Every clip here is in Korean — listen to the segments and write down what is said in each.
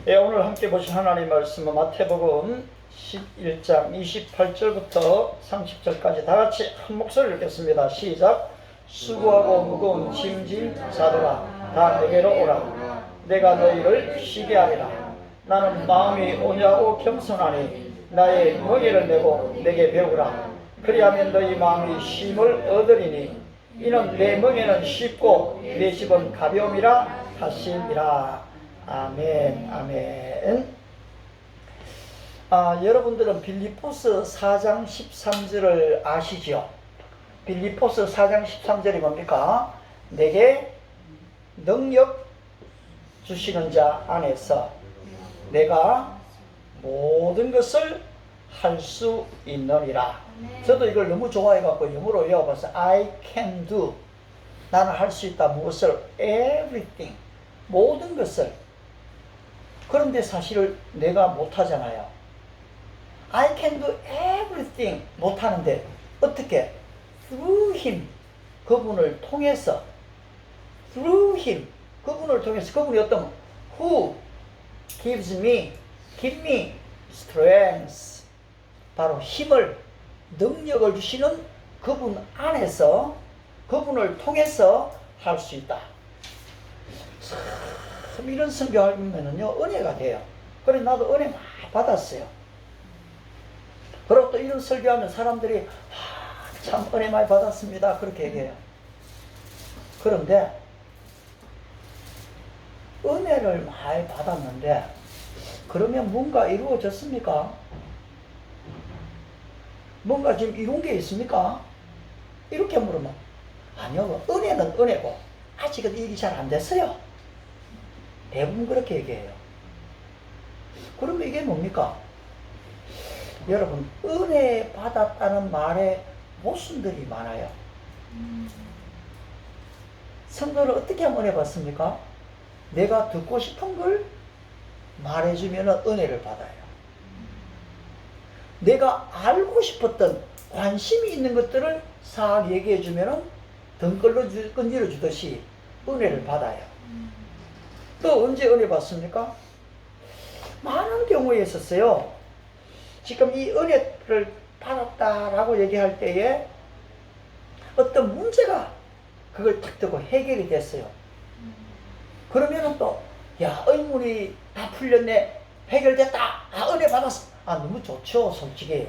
예, 오늘 함께 보실 하나님의 말씀은 마태복음 11장 28절부터 30절까지 다 같이 한 목소리를 읽겠습니다. 시작. 수고하고 무거운 짐진 자들아 다 내게로 오라. 내가 너희를 쉬게 하리라. 나는 마음이 온유하고 겸손하니 나의 멍에를 메고 내게 배우라. 그리하면 너희 마음이 쉼을 얻으리니 이는 내 멍에는 쉽고 내 집은 가벼움이라 하시니라. 아멘, 아멘. 여러분들은 빌립보서 4장 13절을 아시죠? 빌립보서 4장 13절이 뭡니까? 내게 능력 주시는 자 안에서 내가 모든 것을 할 수 있느니라. 저도 이걸 너무 좋아해갖고 영어로 외워봤어요. I can do. 나는 할 수 있다. 무엇을? Everything. 모든 것을. 그런데 사실을 내가 못하잖아요. I can do everything. 못하는데 어떻게? Through him. 그분을 통해서. Through him. 그분을 통해서. 그분이 어떤? Who gives me, give me strength. 바로 힘을, 능력을 주시는 그분 안에서, 그분을 통해서 할 수 있다. 참 이런 성경하면은요 은혜가 돼요. 그래 나도 은혜 많이 받았어요. 그리고 또 이런 설교하면 사람들이 참 은혜 많이 받았습니다 그렇게 얘기해요. 그런데 은혜를 많이 받았는데 그러면 뭔가 이루어졌습니까? 뭔가 지금 이룬 게 있습니까? 이렇게 물으면 아니요, 은혜는 은혜고 아직은 일이 잘 안 됐어요. 대부분 그렇게 얘기해요. 그러면 이게 뭡니까? 여러분, 은혜 받았다는 말에 모순들이 많아요. 성도를 어떻게 하면 은혜 받습니까? 내가 듣고 싶은 걸 말해주면 은혜를 받아요. 내가 알고 싶었던 관심이 있는 것들을 싹 얘기해주면 등걸로 끈질러 주듯이 은혜를 받아요. 또 언제 은혜 받습니까? 많은 경우에 있었어요. 지금 이 은혜를 받았다라고 얘기할 때에 어떤 문제가 그걸 탁 뜨고 해결이 됐어요. 그러면은 또, 야, 의문이 다 풀렸네. 해결됐다. 은혜 받았어. 너무 좋죠, 솔직히.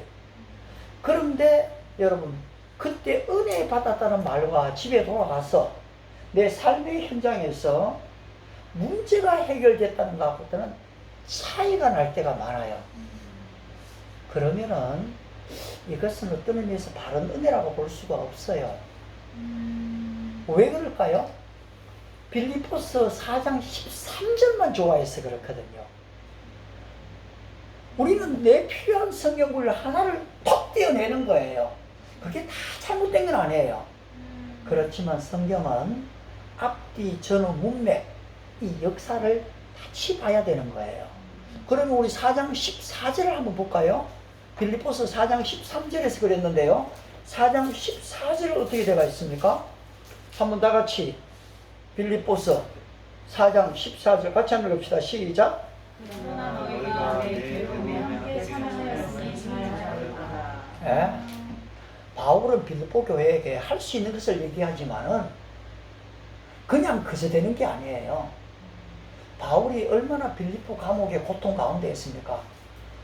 그런데 여러분, 그때 은혜 받았다는 말과 집에 돌아가서 내 삶의 현장에서 문제가 해결됐다는 것보다는 차이가 날 때가 많아요. 그러면은 이것은 어떤 의미에서 바른 은혜라고 볼 수가 없어요. 왜 그럴까요? 빌립보서 4장 13절만 좋아해서 그렇거든요. 우리는 내 필요한 성경을 하나를 톡 떼어내는 거예요. 그게 다 잘못된 건 아니에요. 그렇지만 성경은 앞뒤 전후 문맥 이 역사를 같이 봐야 되는 거예요. 그러면 우리 4장 14절을 한번 볼까요? 빌립보서 4장 13절에서 그랬는데요. 4장 14절은 어떻게 되어 있습니까? 한번 다 같이 빌립보서 4장 14절 같이 한번 읽읍시다. 시작. 예? 바울은 빌립보 교회에게 할 수 있는 것을 얘기하지만은 그냥 그저 되는 게 아니에요. 바울이 얼마나 빌립보 감옥의 고통 가운데 있습니까?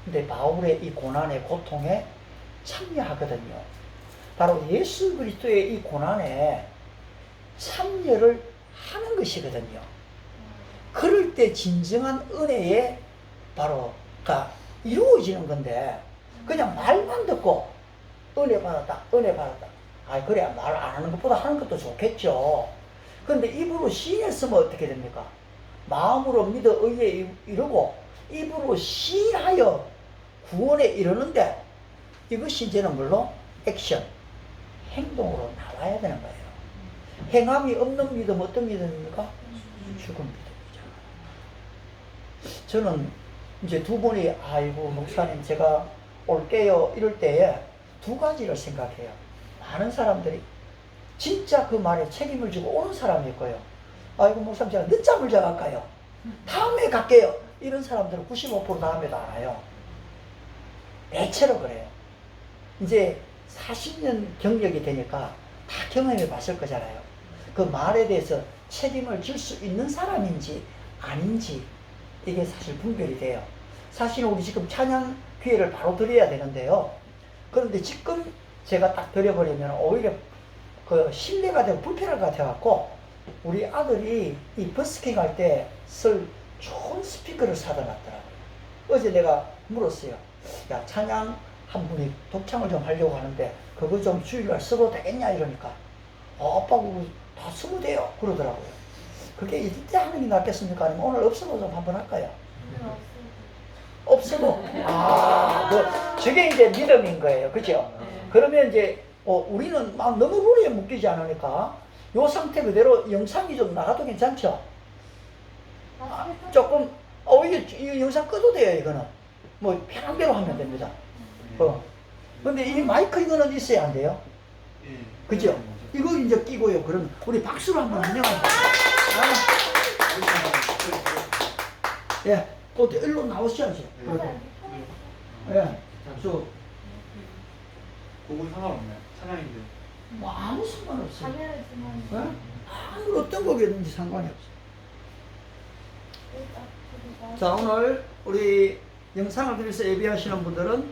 근데 바울의 이 고난의 고통에 참여하거든요. 바로 예수 그리스도의 이 고난에 참여를 하는 것이거든요. 그럴 때 진정한 은혜에 바로 이루어지는 건데 그냥 말만 듣고 은혜 받았다, 은혜 받았다. 그래 말 안 하는 것보다 하는 것도 좋겠죠. 그런데 입으로 시인했으면 어떻게 됩니까? 마음으로 믿어 의에 이르고 입으로 시인하여 구원에 이르는데 이것이 이제는 물론 액션, 행동으로 나와야 되는 거예요. 행함이 없는 믿음 어떤 믿음입니까? 죽은 믿음이죠. 저는 이제 두 분이 아이고 목사님 제가 올게요 이럴 때에 두 가지를 생각해요. 많은 사람들이 진짜 그 말에 책임을 지고 오는 사람이 있고요. 아이고 목사님 제가 늦잠을 자갈까요? 다음에 갈게요. 이런 사람들은 95% 다음에도 알아요. 대체로 그래요. 이제 40년 경력이 되니까 다 경험해 봤을 거잖아요. 그 말에 대해서 책임을 질 수 있는 사람인지 아닌지 이게 사실 분별이 돼요. 사실 우리 지금 찬양 기회를 바로 드려야 되는데요. 그런데 지금 제가 딱 드려버리면 오히려 그 신뢰가 되고 불편할 것 같아갖고 우리 아들이 이 버스킹 할 때 쓸 좋은 스피커를 사다 놨더라고요. 어제 내가 물었어요. 야, 찬양 한 분이 독창을 좀 하려고 하는데 그거 좀 주일날 써도 되겠냐 이러니까 아빠 그거 다 쓰면 돼요 그러더라고요. 그게 이때 하는 게 낫겠습니까? 아니면 오늘 없어도 좀 한번 할까요? 없어도 저게 이제 믿음인 거예요. 그죠? 그러면 이제 우리는 막 너무 룰에 묶이지 않으니까 요 상태 그대로 영상이 좀 나가도 괜찮죠? 조금 이 영상 꺼도 돼요. 이거는 뭐 편한 대로 하면 됩니다. 근데 이 마이크 이거는 있어야 안 돼요? 그죠? 이거 이제 끼고요. 그럼 우리 박수로 한번 안녕하세요. 예, 일로 나오셔야죠. 예, 그건 상관없네. 찬양인데. 뭐 아무 상관없어요. 자매지만 예? 아무 어떤 곡이든지 상관이 없어요. 자, 오늘 우리 영상을 들으면서 예배하시는 분들은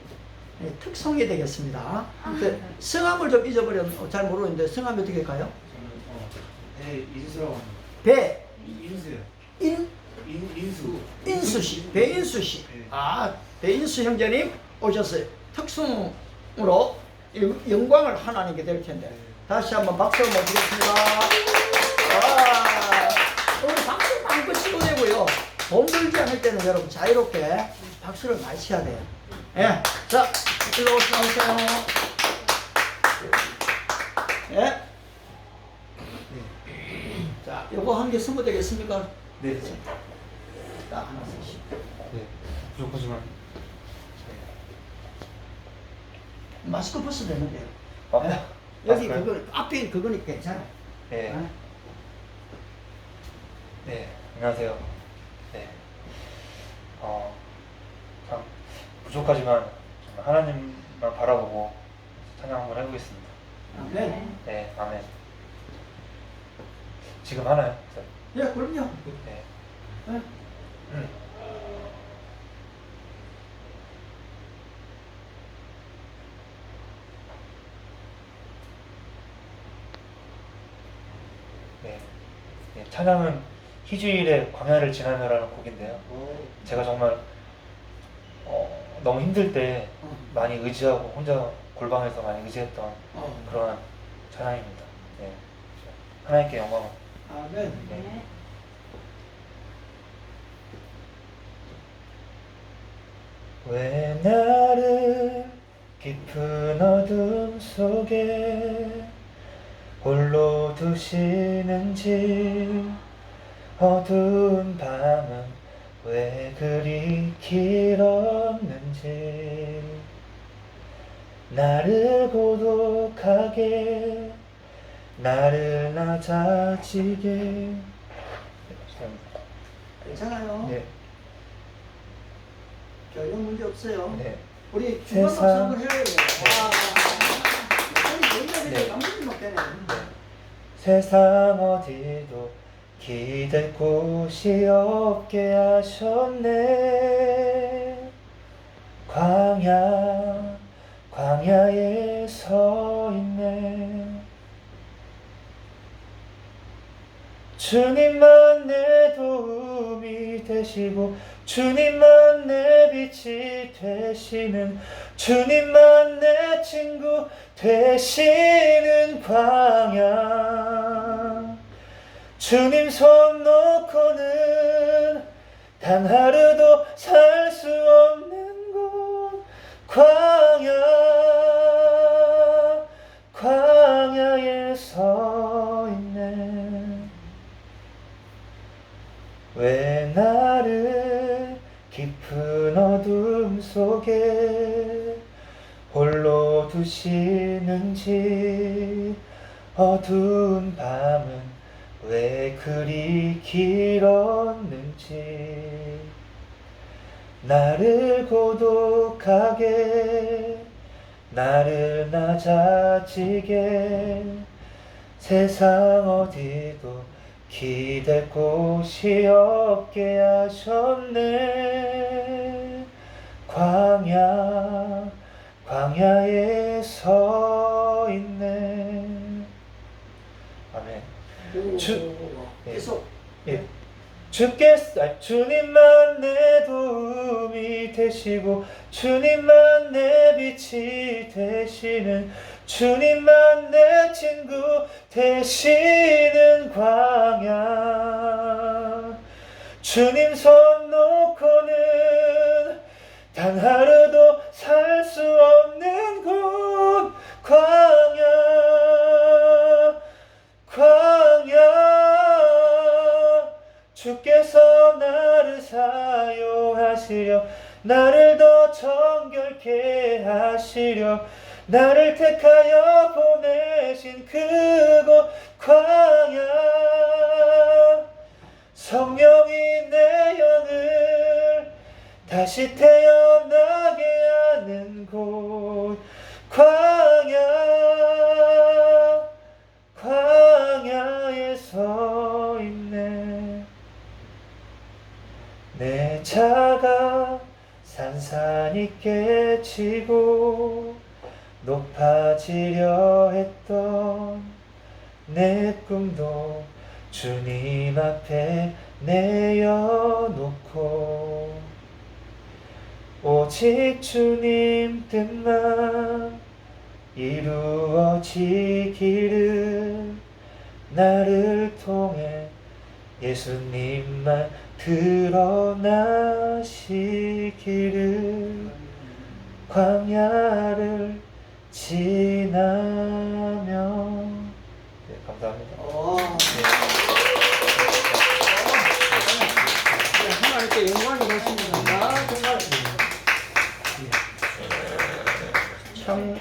특성이 되겠습니다. 성함을 좀 잊어버렸는데 잘 모르는데 성함이 어떻게 할까요? 저는 인수라고 합니다. 인수요. 인수 씨, 배인수 씨. 배인수 형제님 오셨어요. 특성으로 영광을 하나님께 될 텐데 다시 한번 박수 한번 드리겠습니다. 우리 박수 많이 치고 되고요. 돈 들지 않을 때는 여러분 자유롭게 박수를 많이 쳐야 돼요. 예, 자, 일로 오세요. 예. 자, 요거 한 개 쓰면 되겠습니까? 네. 딱 하나 쓰시고. 네. 부족하지만. 마스크 벗어도 되는데요. 네. 여기 마스크요? 그거 앞에 그거니까 괜찮아요. 네. 어? 네. 안녕하세요. 네. 참 부족하지만 정말 하나님만 바라보고 찬양 한번 해보겠습니다. 아멘. 네. 아멘. 지금 하나요? 예, 그럼요. 네. 예. 네. 네. 찬양은 희주일의 광야를 지나며라는 곡인데요. 제가 정말 너무 힘들 때 많이 의지하고 혼자 골방에서 많이 의지했던 그런 찬양입니다. 네. 하나님께 영광을. 아멘. 네. 왜 나를 깊은 어둠 속에 홀로 두시는지, 어두운 밤은 왜 그리 길었는지, 나를 고독하게, 나를 낮아지게. 괜찮아요. 네. 전혀 문제 없어요. 네. 우리 중간 박수 세상. 한번 해야 돼요. 아니, 저희가 네. 감독님 못되네. 세상 어디도 기댈 곳이 없게 하셨네. 광야에 서 있네. 주님만 내 도움이 되시고, 주님만 내 빛이 되시는, 주님만 내 친구 되시는 광야. 주님 손 놓고는 단 하루도 살 수 없는 곳, 광야에 서 있네. 왜 나를 깊은 어둠 속에 홀로 두시는지, 어두운 밤은 왜 그리 길었는지, 나를 고독하게 나를 낮아지게 세상 어디도 기댈 곳이 없게 하셨네. 광야에 서 있네. 아멘. 계속. 예. 주님만 내 도움이 되시고 주님만 내 빛이 되시는 주님만 내 친구 되시는 광야. 주님 손 놓고는 단 하루도 살 수 없는 곳 광야. 주께서 나를 사용하시려 나를 더 정결케 하시려 나를 택하여 보내신 그곳 광야. 성령이 내 영을 다시 태어나게 하는 곳 광야에 서 있네. 내 자가 산산이 깨지고 높아지려 했던 내 꿈도 주님 앞에 내어놓고 오직 주님 뜻만 이루어지기를 나를 통해 예수님만 드러나시기를 광야를 지나며. 네, 감사합니다. 하나님께 영광이 되십니다. 정말 참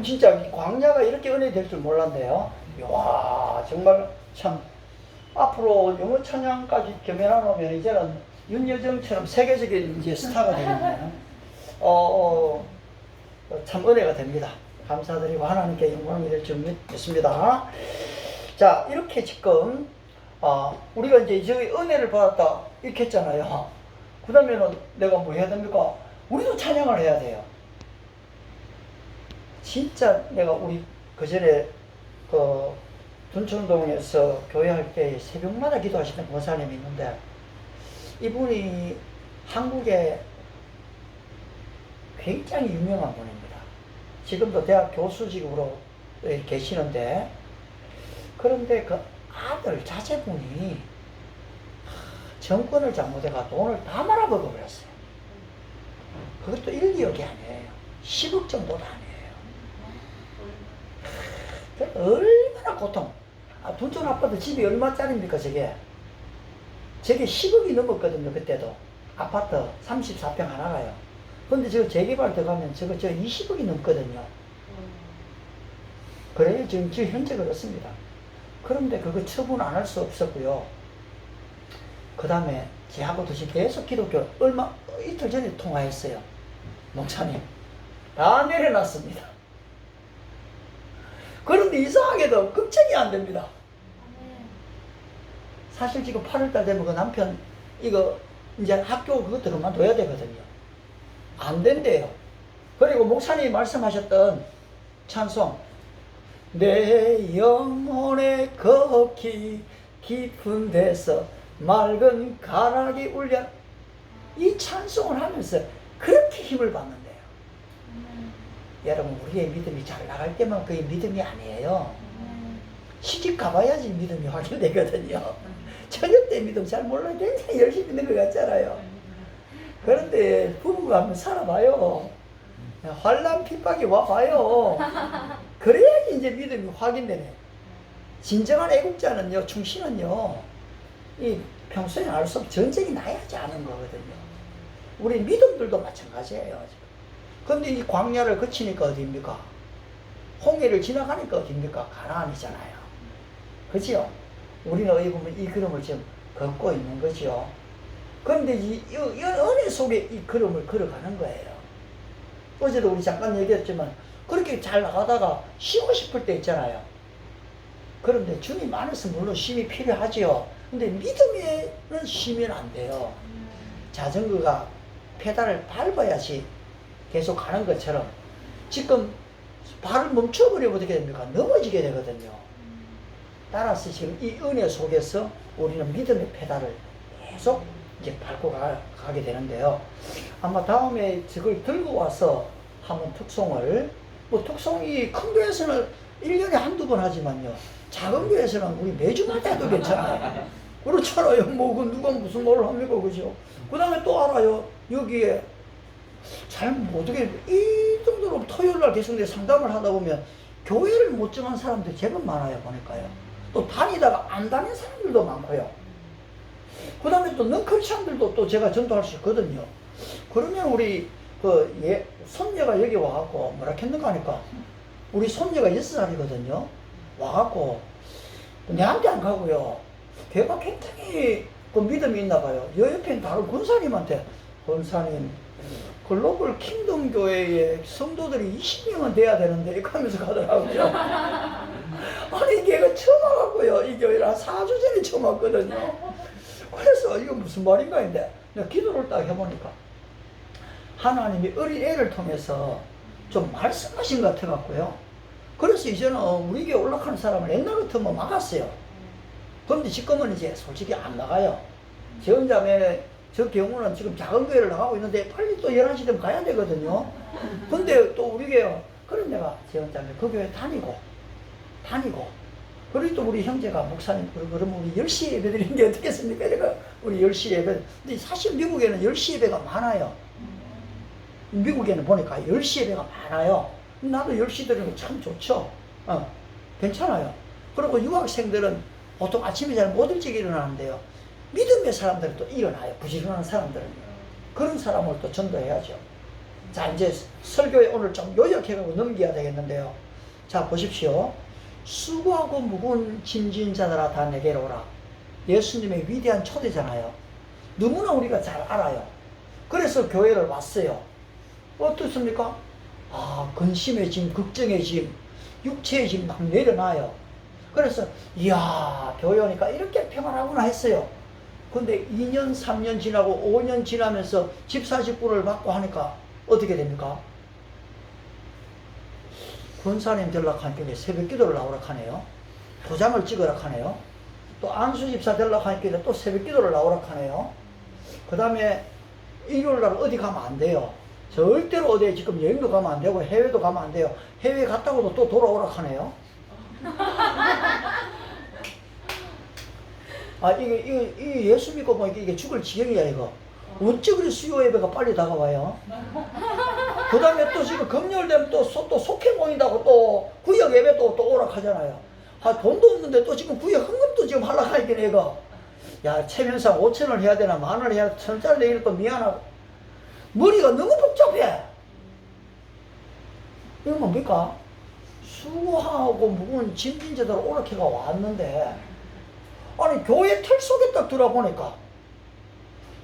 진짜 이 광야가 이렇게 은혜 될 줄 몰랐네요. 와 정말 참 앞으로 영어 찬양까지 겸연하면 이제는 윤여정처럼 세계적인 이제 스타가 되겠네요. 참 은혜가 됩니다. 감사드리고 하나님께 영광이 될 줄 믿습니다. 자 이렇게 지금 우리가 이제 저기 은혜를 받았다 이렇게 했잖아요. 그 다음에는 내가 뭐 해야 됩니까? 우리도 찬양을 해야 돼요. 진짜 내가 우리 그전에 둔천동에서 교회할 때 새벽마다 기도하시는 권사님이 있는데 이분이 한국에 굉장히 유명한 분입니다. 지금도 대학 교수직으로 계시는데 그런데 그 아들 자제분이 정권을 잘못해가 돈을 다 말아먹어 버렸어요. 그것도 1, 2억이 아니에요. 10억 정도도 아니에요. 얼마나 고통. 둔촌 아파트 집이 얼마짜리입니까 저게? 저게 10억이 넘었거든요. 그때도 아파트 34평 하나가요. 근데 저 재개발 들어가면 저거 20억이 넘거든요. 그래요. 지금 현재 그렇습니다. 그런데 그거 처분 안 할 수 없었고요. 그 다음에 제하고 도시 계속 기독교 이틀 전에 통화했어요. 목사님 다 내려놨습니다. 그런데 이상하게도 걱정이 안 됩니다. 사실 지금 8월달 되면 그 남편 이거 이제 학교 그것도 그만둬야 되거든요. 안 된대요. 그리고 목사님이 말씀하셨던 찬송 내 영혼의 거기 깊은 데서 맑은 가락이 울려 이 찬송을 하면서 그렇게 힘을 받는데요. 여러분 우리의 믿음이 잘 나갈 때만 그게 믿음이 아니에요. 시집 가봐야지 믿음이 확인되거든요. 저녁 때 믿음 잘 몰라요. 굉장히 열심히 있는 것 같잖아요. 그런데 부부가 한번 살아봐요. 환난 핍박이 와봐요. 그래야지 이제 믿음이 확인되네. 진정한 애국자는요, 충신은요, 이 평소에 알 수 없는 전쟁이 나야지 하는 거거든요. 우리 믿음들도 마찬가지예요. 근데 이 광야를 거치니까 어디입니까? 홍해를 지나가니까 어디입니까? 가나안이잖아요. 그죠? 우리는 어디 보면 이 걸음을 지금 걷고 있는 거죠. 그런데 이 은혜 속에 이 걸음을 걸어가는 거예요. 어제도 우리 잠깐 얘기했지만 그렇게 잘 나가다가 쉬고 싶을 때 있잖아요. 그런데 주님 안에서 물론 쉼이 필요하지요. 근데 믿음에는 쉬면 안 돼요. 자전거가 페달을 밟아야지 계속 가는 것처럼 지금 발을 멈춰버리면 어떻게 됩니까? 넘어지게 되거든요. 따라서 지금 이 은혜 속에서 우리는 믿음의 페달을 계속 이제 밟고 가게 되는데요. 아마 다음에 저걸 들고 와서 한번 특송을, 뭐 특송이 큰 교회에서는 1년에 한두 번 하지만요. 작은 교회에서는 우리 매주마다 해도 괜찮아요. 그렇잖아요. 뭐, 그 누가 무슨 말을 합니까? 그죠? 그 다음에 또 알아요. 여기에 잘 못하게, 이 정도로 토요일 날 계속 상담을 하다 보면 교회를 못 정한 사람들이 제법 많아요. 보니까요. 또 다니다가 안 다닌 사람들도 많고요. 그 다음에 또 넌크리스찬들도 또 제가 전도할 수 있거든요. 그러면 우리 손녀가 여기 와갖고 뭐라 했는가 하니까 우리 손녀가 6살이거든요. 와갖고 내한테 안 가고요. 걔가 굉장히 그 믿음이 있나 봐요. 여 옆에 있는 다른 권사님한테, 권사님 글로벌 킹덤 교회에 성도들이 20명은 돼야 되는데 이렇게 하면서 가더라고요. 아니 걔가 처음 와갖고요. 이 교회를 한 4주 전에 처음 왔거든요. 그래서 이거 무슨 말인가 했는데 내가 기도를 딱 해보니까 하나님이 어린 애를 통해서 좀 말씀하신 것 같아갖고요. 그래서 이제는 우리 교회 올라가는 사람을 옛날 같으면 막았어요. 그런데 지금은 이제 솔직히 안 나가요. 재혼자매 저 경우는 지금 작은 교회를 나가고 있는데 빨리 또 11시 되면 가야 되거든요. 근데 또 우리 교회, 그럼 내가 재혼자매 그 교회 다니고 그리고 또 우리 형제가 목사님 그러면 우리 10시 예배 드리는 게 어떻겠습니까? 내가 우리 10시 예배. 근데 사실 미국에는 10시 예배가 많아요. 미국에는 보니까 10시 예배가 많아요. 나도 10시 드리는 거 참 좋죠. 괜찮아요. 그리고 유학생들은 보통 아침에 잘 못 일찍 일어나는데요. 믿음의 사람들은 또 일어나요. 부지런한 사람들은. 그런 사람을 또 전도해야죠. 자, 이제 설교에 오늘 좀 요약해가고 넘겨야 되겠는데요. 자, 보십시오. 수고하고 무거운 짐진 자들아 다 내게로 오라. 예수님의 위대한 초대잖아요. 너무나 우리가 잘 알아요. 그래서 교회를 왔어요. 어떻습니까? 근심의 짐, 걱정의 짐, 육체의 짐 막 내려놔요. 그래서 이야, 교회 오니까 이렇게 평안하구나 했어요. 근데 2년, 3년 지나고 5년 지나면서 집사 직분을 받고 하니까 어떻게 됩니까? 권사님 되려고 하니까 새벽 기도를 나오라 하네요. 도장을 찍으라 하네요. 또 안수 집사 되려고 하니까 또 새벽 기도를 나오라 하네요. 그 다음에 일요일 날 어디 가면 안 돼요. 절대로 어디에 지금 여행도 가면 안 되고 해외도 가면 안 돼요. 해외 갔다고도 또 돌아오라 하네요. 이게 예수 믿고 보니까 이게 죽을 지경이야, 이거. 어찌 그리 수요 예배가 빨리 다가와요? 그 다음에 또 지금 금요일 되면 또 속해 모인다고 또 구역 예배 또 오라 하잖아요. 돈도 없는데 또 지금 구역 헌금도 지금 하려고 하니까 이거. 야, 체면상 5,000원 해야 되나, 10,000원 해야 되나, 1,000짜리 내기는 또 미안하고. 머리가 너무 복잡해. 이거 뭡니까? 수고하고 무거운 짐진제들 오락해가 왔는데, 아니, 교회 틀 속에 딱 들어보니까,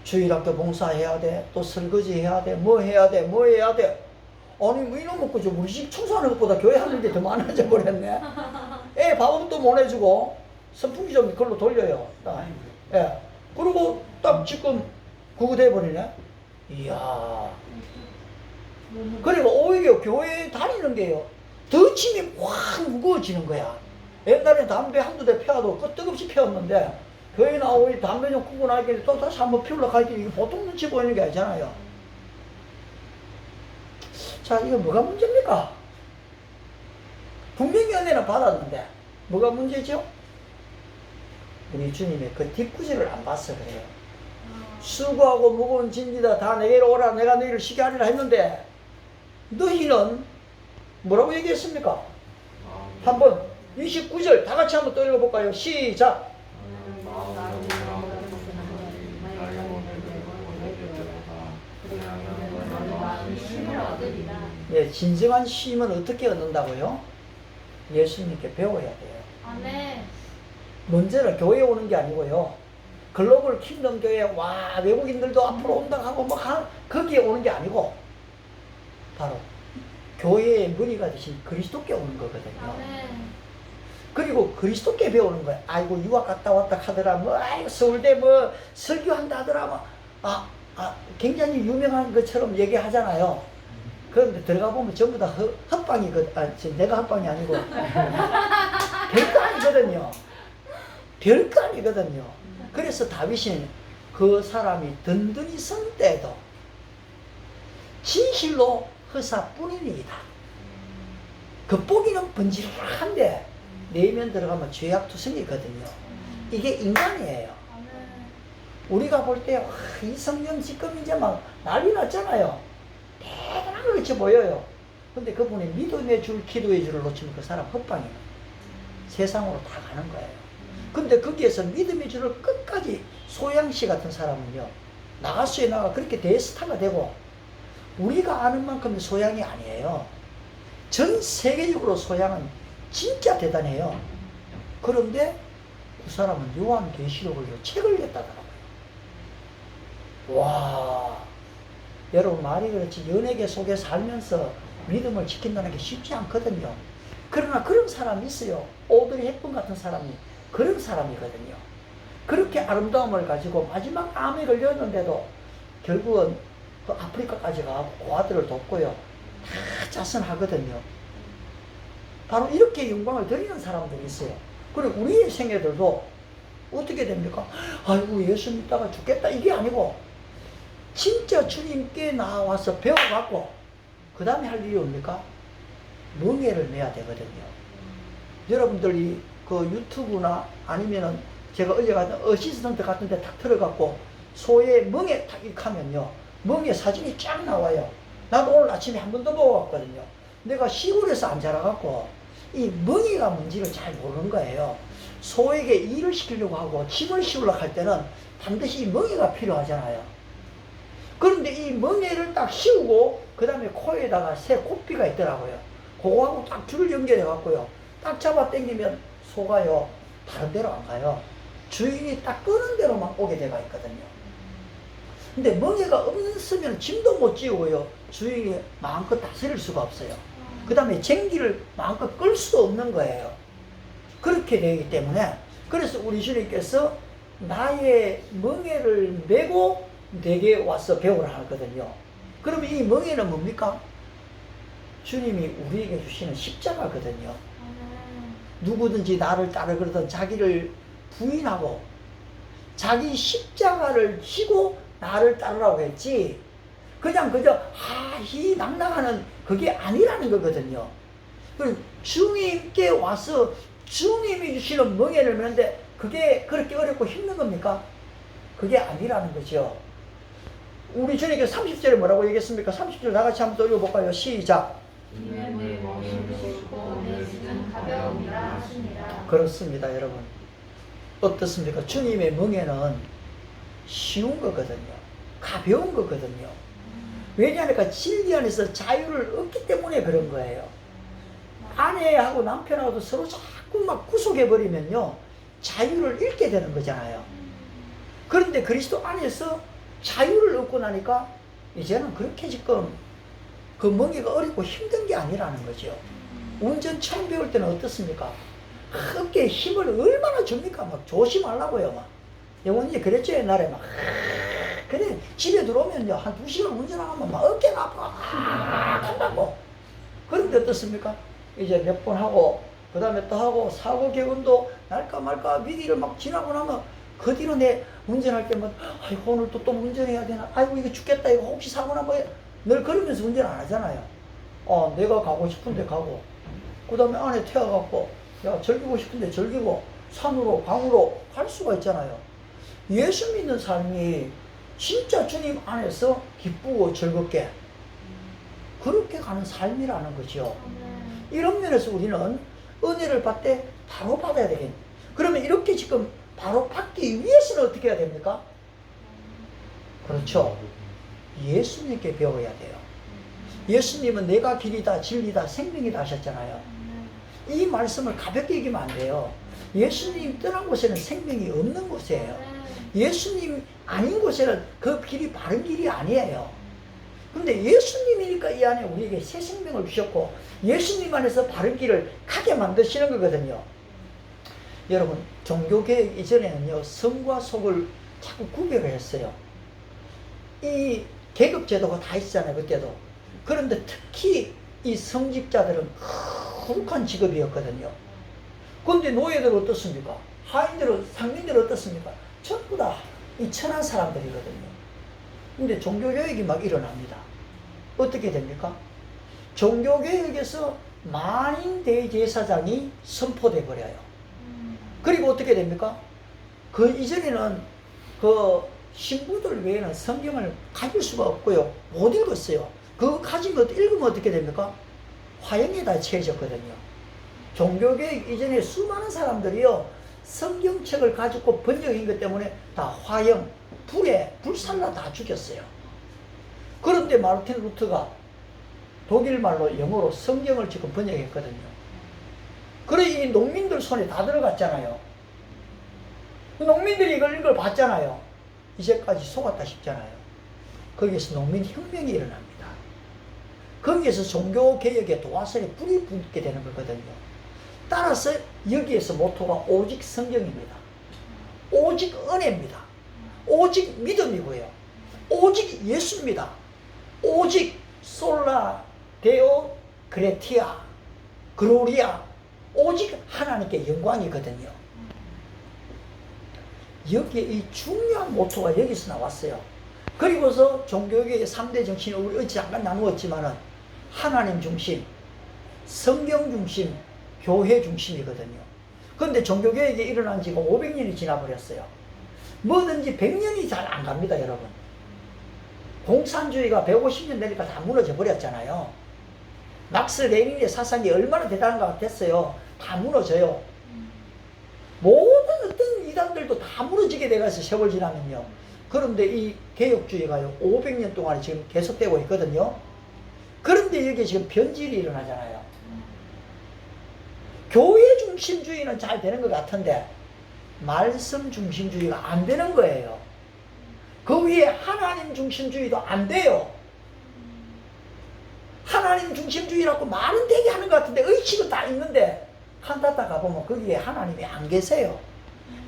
주일학교 봉사해야 돼, 또 설거지 해야 돼, 뭐 해야 돼. 아니, 뭐 이런 거, 그죠? 우리 집 청소하는 것보다 교회 하는 게 더 많아져 버렸네. 애 밥은 또 못 해주고, 선풍기 좀 그걸로 돌려요. 예. 그리고 딱 지금 그거 돼버리네. 이야. 그리고 오히려 교회 다니는 게요. 더 짐이 확 무거워지는 거야. 옛날에 담배 한두 대 피워도 그 뜨겁이 피웠는데, 교회 나오니 담배 좀 끄고 나니까 또 다시 한번 피우러 가니까 이게 보통 눈치 보이는 게 아니잖아요. 자, 이거 뭐가 문제입니까? 분명히 은혜는 받았는데, 뭐가 문제죠? 우리 주님의 그 뒷구질을 안 봤어 그래요. 수고하고 무거운 짐지다 다 내게로 오라 내가 너희를 쉬게 하리라 했는데 너희는 뭐라고 얘기했습니까? 한번 29절 다 같이 한번 또 읽어볼까요? 시작. 예, 진정한 쉼은 어떻게 얻는다고요? 예수님께 배워야 돼요. 아멘. 문제는 교회에 오는 게 아니고요. 글로벌 킹덤 교회 와 외국인들도 앞으로 온다 하고 거기에 오는 게 아니고 바로 교회의 머리가 되신 그리스도께 오는 거거든요. 그리고 그리스도께 배우는 거예요. 아이고 유학 갔다 왔다 하더라 뭐 아이고 서울대 뭐 설교한다 하더라 뭐 굉장히 유명한 것처럼 얘기하잖아요. 그런데 들어가 보면 전부 다 헛방이거든. 내가 헛방이 아니고 별거 아니거든요. 별거 아니거든요. 그래서 다윗이 그 사람이 든든히 선 때도 진실로 허사뿐이니이다. 겉보기는 번지르르한데 내면 들어가면 죄악투성이거든요. 이게 인간이에요. 우리가 볼 때 이성령 지금 이제 막 난리 났잖아요. 대단한 것 같이 보여요. 근데 그분이 믿음의 줄, 기도의 줄을 놓치면 그 사람 헛방이에요. 세상으로 다 가는 거예요. 근데 거기에서 믿음의 줄을 끝까지 소양씨 같은 사람은요, 나가수에 나가 그렇게 대스타가 되고, 우리가 아는 만큼의 소양이 아니에요. 전 세계적으로 소양은 진짜 대단해요. 그런데 그 사람은 요한계시록을 책을 냈다더라고요. 와, 여러분 말이 그렇지 연예계 속에 살면서 믿음을 지킨다는 게 쉽지 않거든요. 그러나 그런 사람이 있어요. 오드리 헵번 같은 사람이 그런 사람이거든요. 그렇게 아름다움을 가지고 마지막 암에 걸렸는데도 결국은 그 아프리카까지 가고 고아들을 돕고요. 다 자선하거든요. 바로 이렇게 영광을 드리는 사람들이 있어요. 그리고 우리의 생애들도 어떻게 됩니까? 아이고 예수 믿다가 죽겠다 이게 아니고 진짜 주님께 나와서 배워갖고 그 다음에 할 일이 뭡니까? 멍에를 내야 되거든요. 여러분들이 그 유튜브나 아니면은 제가 어제 같은 어시스턴트 같은 데 탁 들어갖고 소의 멍에 탁 이렇게 하면요, 멍에 사진이 쫙 나와요. 나도 오늘 아침에 한 번 더 보고 왔거든요. 내가 시골에서 안 자라갖고 이 멍에가 뭔지를 잘 모르는 거예요. 소에게 일을 시키려고 하고 짐을 씌우려고 할 때는 반드시 이 멍에가 필요하잖아요. 그런데 이 멍에를 딱 씌우고 그 다음에 코에다가 새 코피가 있더라고요. 그거하고 딱 줄을 연결해 갖고요, 딱 잡아 당기면 소가요 다른 데로 안 가요. 주인이 딱 끄는 데로만 오게 돼가 있거든요. 근데 멍에가 없으면 짐도 못 지우고요, 주인이 마음껏 다스릴 수가 없어요. 그 다음에 쟁기를 마음껏 끌 수도 없는 거예요. 그렇게 되기 때문에 그래서 우리 주님께서 나의 멍에를 메고 내게 와서 배우라 하거든요. 그러면 이 멍에는 뭡니까? 주님이 우리에게 주시는 십자가거든요. 누구든지 나를 따르 그러던 자기를 부인하고 자기 십자가를 지고 나를 따르라고 했지, 그냥 그저 하히 낭낭하는 그게 아니라는 거거든요. 주님께 와서 주님이 주시는 멍에를 메는데 그게 그렇게 어렵고 힘든 겁니까? 그게 아니라는 거죠. 우리 주님께서 30절에 뭐라고 얘기했습니까? 30절 다 같이 한번 읽어볼까요? 시작. 그렇습니다, 여러분. 어떻습니까? 주님의 멍에는 쉬운 거거든요. 가벼운 거거든요. 왜냐하니까 진리 안에서 자유를 얻기 때문에 그런 거예요. 아내하고 남편하고도 서로 자꾸 막 구속해버리면요, 자유를 잃게 되는 거잖아요. 그런데 그리스도 안에서 자유를 얻고 나니까 이제는 그렇게 지금 그 멍에가 어렵고 힘든 게 아니라는 거죠. 운전 처음 배울 때는 어떻습니까? 어깨에 힘을 얼마나 줍니까? 막 조심하려고요. 막 영원히 그랬죠, 옛날에. 막 그래 집에 들어오면요 한 2시간 운전하면 막 어깨가 아파 한다고. 그런데 어떻습니까? 이제 몇 번 하고 그 다음에 또 하고 사고 경험도 날까 말까 위기를 막 지나고 나면 그 뒤로 내 운전할 때면 아이고 오늘 또 운전해야 되나, 아이고 이거 죽겠다, 이거 혹시 사고 나면 늘 그러면서 운전 안 하잖아요. 내가 가고 싶은데 가고, 그 다음에 안에 태워갖고 야 즐기고 싶은데 즐기고 산으로 강으로 갈 수가 있잖아요. 예수 믿는 삶이 진짜 주님 안에서 기쁘고 즐겁게 그렇게 가는 삶이라는 거죠. 이런 면에서 우리는 은혜를 받을 때 바로 받아야 되겠네. 그러면 이렇게 지금 바로 받기 위해서는 어떻게 해야 됩니까? 그렇죠. 예수님께 배워야 돼요. 예수님은 내가 길이다 진리다 생명이다 하셨잖아요. 이 말씀을 가볍게 얘기하면 안 돼요. 예수님 떠난 곳에는 생명이 없는 곳이에요. 예수님 아닌 곳에는 그 길이 바른 길이 아니에요. 근데 예수님이니까 이 안에 우리에게 새 생명을 주셨고 예수님 안에서 바른 길을 가게 만드시는 거거든요. 여러분, 종교개혁 이전에는요, 성과 속을 자꾸 구별을 했어요. 이 계급제도가 다 있잖아요, 그때도. 그런데 특히 이 성직자들은 거룩한 직업이었거든요. 그런데 노예들은 어떻습니까? 하인들은, 상민들은 어떻습니까? 전부 다 이 천한 사람들이거든요. 근데 종교개혁이 막 일어납니다. 어떻게 됩니까? 종교개혁에서 만인 대제사장이 선포돼 버려요. 그리고 어떻게 됩니까? 그 이전에는 그 신부들 외에는 성경을 가질 수가 없고요. 못 읽었어요. 그거 가진 것도 읽으면 어떻게 됩니까? 화형에다 처해졌거든요. 종교개혁 이전에 수많은 사람들이요, 성경책을 가지고 번역인 것 때문에 다 화형, 불에 불살라 다 죽였어요. 그런데 마르틴 루터가 독일 말로 영어로 성경을 지금 번역했거든요. 그래 이 농민들 손에 다 들어갔잖아요. 농민들이 이걸 봤잖아요. 이제까지 속았다 싶잖아요. 거기에서 농민혁명이 일어납니다. 거기에서 종교개혁의 도화선에 불이 붙게 되는 거거든요. 따라서 여기에서 모토가 오직 성경입니다. 오직 은혜입니다. 오직 믿음이고요. 오직 예수입니다. 오직 솔라 데오 그레티아 글로리아, 오직 하나님께 영광이거든요. 여기에 이 중요한 모토가 여기서 나왔어요. 그리고서 종교계의 3대 정신을 우리 잠깐 나누었지만은 하나님 중심, 성경 중심, 교회 중심이거든요. 그런데 종교개혁이 일어난 지가 500년이 지나버렸어요. 뭐든지 100년이 잘 안 갑니다, 여러분. 공산주의가 150년 되니까 다 무너져 버렸잖아요. 막스 레닌의 사상이 얼마나 대단한가 같았어요. 다 무너져요. 모든 어떤 이단들도 다 무너지게 돼가서 세월 지나면요. 그런데 이 개혁주의가요, 500년 동안 지금 계속되고 있거든요. 그런데 여기에 지금 변질이 일어나잖아요. 교회 중심주의는 잘 되는 것 같은데 말씀 중심주의가 안 되는 거예요. 그 위에 하나님 중심주의도 안 돼요. 하나님 중심주의라고 말은 되게 하는 것 같은데 의식은 다 있는데 한타타 가보면 거기에 하나님이 안 계세요.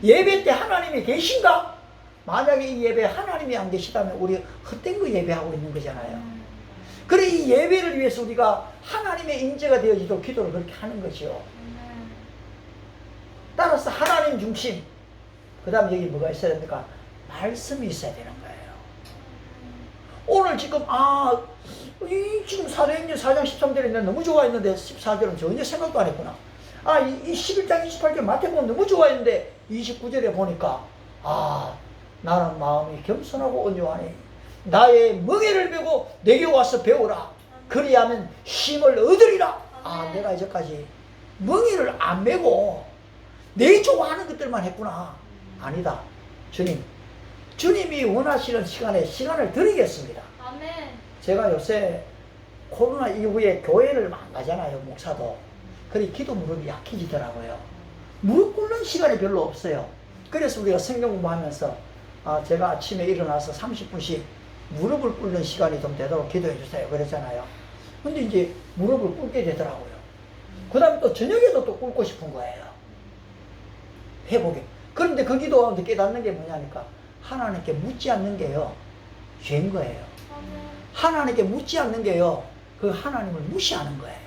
예배 때 하나님이 계신가? 만약에 이 예배에 하나님이 안 계시다면 우리 헛된 거 예배하고 있는 거잖아요. 그래 이 예배를 위해서 우리가 하나님의 임재가 되어지도록 기도를 그렇게 하는 것이요. 따라서 하나님 중심, 그 다음에 여기 뭐가 있어야 됩니까? 말씀이 있어야 되는 거예요. 오늘 지금 지금 사도행전 4장 13절에 내가 너무 좋아했는데 14절은 전혀 생각도 안 했구나. 이 11장 28절 마태복음 너무 좋아했는데 29절에 보니까 나는 마음이 겸손하고 온유하니 나의 멍에를 메고 내게 와서 배우라. 그리하면 힘을 얻으리라. 내가 이제까지 멍에를 안 메고 내 좋아하는 것들만 했구나. 아니다. 주님이 원하시는 시간을 드리겠습니다. 아멘. 제가 요새 코로나 이후에 교회를 안 가잖아요, 목사도. 그래 기도 무릎이 약해지더라고요. 무릎 꿇는 시간이 별로 없어요. 그래서 우리가 성경 공부하면서 제가 아침에 일어나서 30분씩 무릎을 꿇는 시간이 좀 되도록 기도해 주세요 그랬잖아요. 근데 이제 무릎을 꿇게 되더라고요. 그 다음에 또 저녁에도 또 꿇고 싶은 거예요. 회복에. 그런데 그 기도하면서 깨닫는 게 뭐냐니까 하나님께 묻지 않는 게요, 죄인 거예요. 하나님께 묻지 않는 게요, 그 하나님을 무시하는 거예요.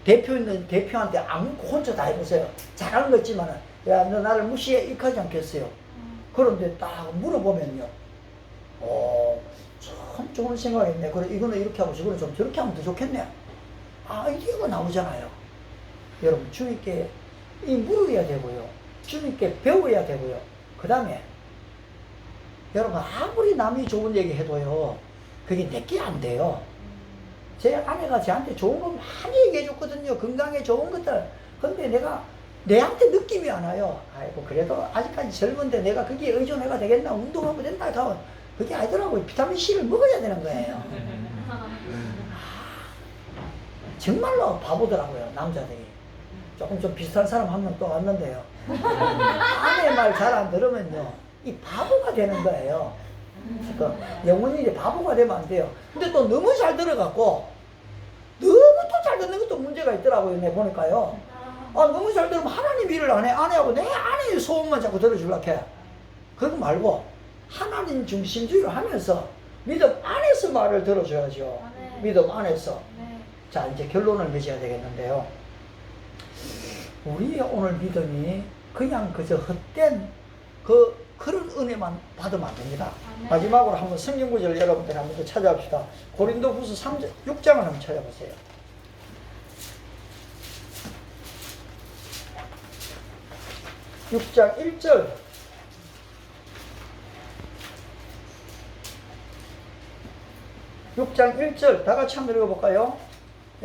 대표한테 아무것도 혼자 다 해보세요. 잘하는 거 있지만은, 야, 너 나를 무시해? 이렇게 하지 않겠어요? 그런데 딱 물어보면요, 참 좋은 생각이네. 그래, 이거는 이렇게 하고 저거는 좀 저렇게 하면 더 좋겠네. 아이디어가 나오잖아요. 여러분, 주님께 물어야 되고요. 주님께 배워야 되고요. 그 다음에, 여러분, 아무리 남이 좋은 얘기 해도요, 그게 내게 안 돼요. 제 아내가 저한테 좋은 거 많이 얘기해 줬거든요. 건강에 좋은 것들. 근데 내한테 느낌이 안 와요. 아이고, 그래도 아직까지 젊은데 내가 거기에 의존해가 되겠나? 운동하면 된다. 하면 그게 아니더라고요. 비타민C를 먹어야 되는 거예요. 정말로 바보더라고요, 남자들이. 조금 좀 비슷한 사람 한 명 또 왔는데요. 아내 말 잘 안 들으면요, 이 바보가 되는 거예요. 그러니까 영혼이 이제 바보가 되면 안 돼요. 근데 또 너무 잘 들어갖고, 너무 또 잘 듣는 것도 문제가 있더라고요. 내가 보니까요. 너무 잘 들으면 하나님 일을 안 해. 아내하고 내 아내의 소원만 자꾸 들어주려고 해. 그거 말고, 하나님 중심주의를 하면서 믿음 안에서 말을 들어줘야죠. 믿음 안에서. 자, 이제 결론을 맺어야 되겠는데요. 우리의 오늘 믿음이 그냥 그저 헛된 그런 은혜만 받으면 안 됩니다. 마지막으로 한번 성경 구절 여러분들 한번 더 찾아봅시다. 고린도후서 6장을 한번 찾아보세요. 6장 1절. 6장 1절 다 같이 한번 읽어볼까요?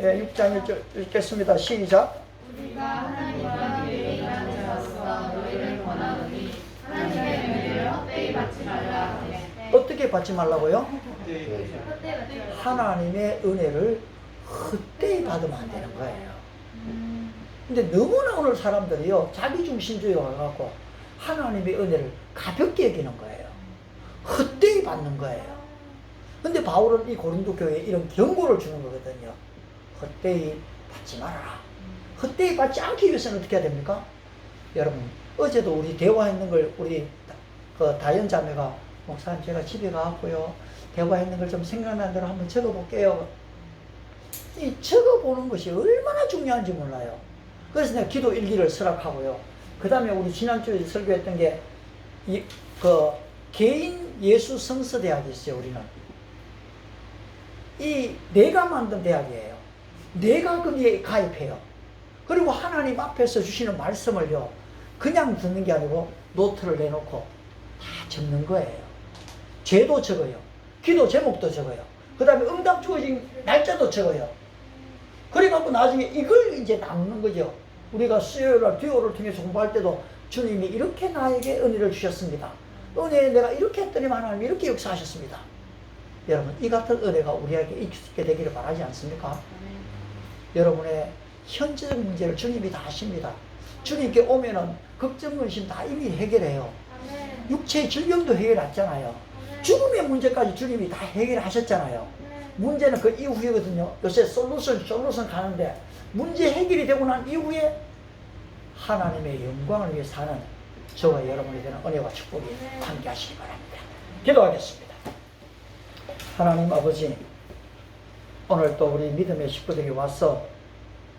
예, 6장 1절 읽겠습니다. 시작. 우리가 하나님과 교회에 있는 자로서 너희를 권하노니 하나님의 은혜를 헛되이 받지 말라. 어떻게 받지 말라고요? 헛되이 받지 말라. 하나님의 은혜를 헛되이 받으면 안 되는 거예요. 근데 너무나 오늘 사람들이요, 자기중심주의가 와갖고 하나님의 은혜를 가볍게 여기는 거예요. 헛되이 받는 거예요. 근데 바울은 이 고린도 교회에 이런 경고를 주는 거거든요. 헛되이 받지 말아라. 헛되이 받지 않기 위해서는 어떻게 해야 됩니까? 여러분, 어제도 우리 대화했는 걸 우리 그 다현 자매가, 목사님 제가 집에 가갖고요, 대화했는 걸 좀 생각나는 대로 한번 적어볼게요. 이 적어보는 것이 얼마나 중요한지 몰라요. 그래서 내가 기도 일기를 서랍하고요. 그 다음에 우리 지난주에 설교했던 게, 개인 예수 성서 대학이 있어요, 우리는. 이 내가 만든 대학이에요. 내가 거기에 가입해요. 그리고 하나님 앞에서 주시는 말씀을요, 그냥 듣는 게 아니고 노트를 내놓고 다 적는 거예요. 죄도 적어요. 기도 제목도 적어요. 그 다음에 응답 주어진 날짜도 적어요. 그래갖고 나중에 이걸 이제 남는 거죠. 우리가 수요일날 듀오를 통해서 공부할 때도 주님이 이렇게 나에게 은혜를 주셨습니다. 은혜 내가 이렇게 했더니 하나님이 이렇게 역사하셨습니다. 여러분, 이 같은 은혜가 우리에게 있게 되기를 바라지 않습니까? 여러분의 현재적 문제를 주님이 다 아십니다. 주님께 오면은 걱정, 근심 다 이미 해결해요. 육체의 질병도 해결했잖아요. 죽음의 문제까지 주님이 다 해결하셨잖아요. 문제는 그 이후이거든요. 요새 솔루션 가는데, 문제 해결이 되고 난 이후에 하나님의 영광을 위해 사는 저와 여러분이 되는 은혜와 축복이 함께 하시기 바랍니다. 기도하겠습니다. 하나님 아버지, 오늘 또 우리 믿음의 식구들이 와서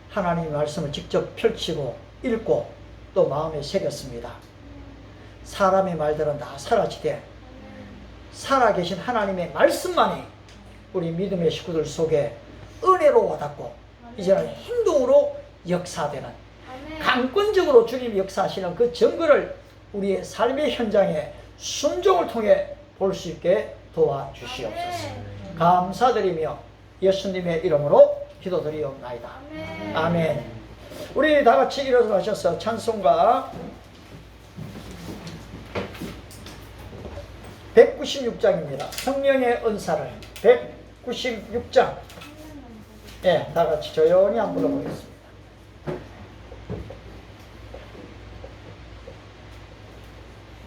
하나님의 말씀을 직접 펼치고 읽고 또 마음에 새겼습니다. 사람의 말들은 다 사라지되 살아계신 하나님의 말씀만이 우리 믿음의 식구들 속에 은혜로 와닿고 이제는 행동으로 역사되는, 강권적으로 주님이 역사하시는 그 증거를 우리의 삶의 현장에 순종을 통해 볼 수 있게 도와주시옵소서. 감사드리며 예수님의 이름으로 기도드리옵나이다. 아멘. 우리 다 같이 일어나셔서 찬송가 196장입니다. 성령의 은사를 196장. 예, 다 같이 조용히 한번 불러보겠습니다.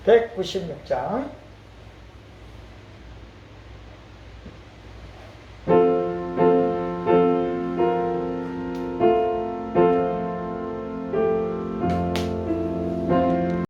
196장.